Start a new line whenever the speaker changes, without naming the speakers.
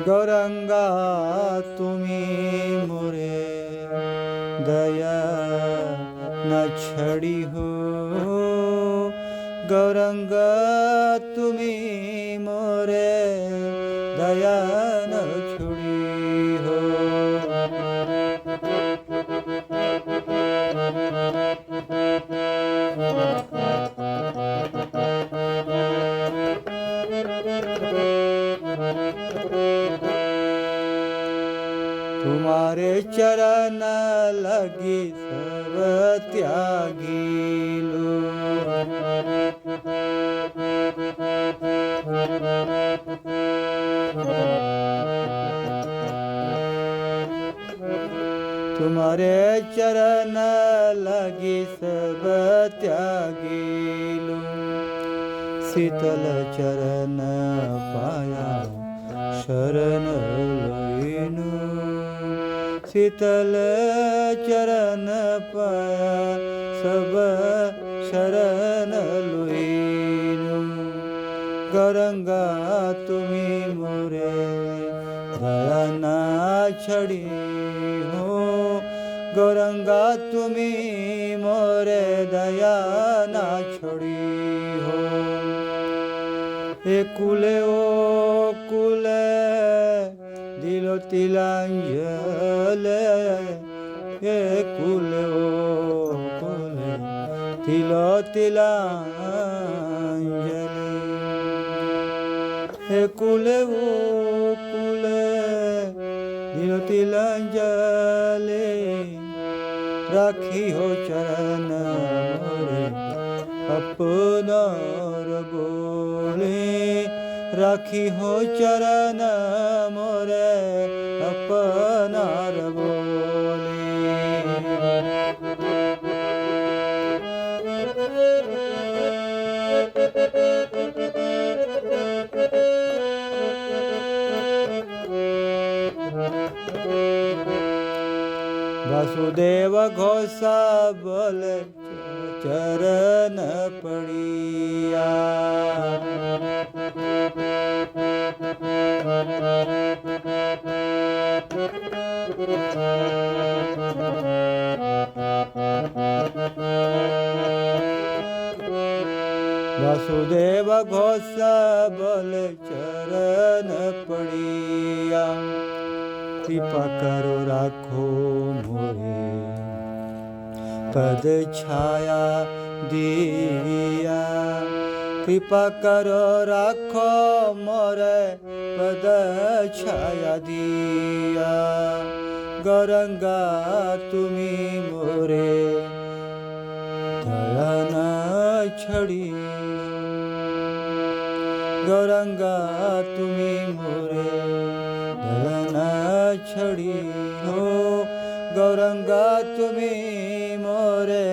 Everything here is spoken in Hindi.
गौरंगा तुम्ही मोरे दया न छड़ी हो। गौरंगा तुम्ही मोरे दया न छड़ी हो। तुम्हारे चरण लगी सब त्यागीलू। तुम्हारे चरण लगी सब त्यागीलू। शीतल चरण पाया शरण लईनू। शीतल चरण पाया सब शरण लईनू। गौरंगा तुम्ही मोरे दया ना छड़ी हो। गौरंगा तुम्ही मोरे दया ना छड़ी हो। ए कुले ओ कुले दिलो तिलांजले। ए कुले ओ कुले दिलो तिलांजले। ए कुले ओ कुले दिलो तिलांजले। राखी हो चरण मोरे अपनार बोले। राखी हो चरण मोरे अपनार बोले। वासुदेव घोषा बोल चरण पड़िया। वासुदेव घोषा बोल चरण पड़िया। कृपा करो राखो मोरे पद छाया दिया। कृपा करो राखो मोरे पद छाया दिया। गौरंगा तुम्ही मोरे दया न छड़ी। गौरंगा तुम्ही मोरे दया न छड़ी हो। गौरंगा तुम्ही मोरे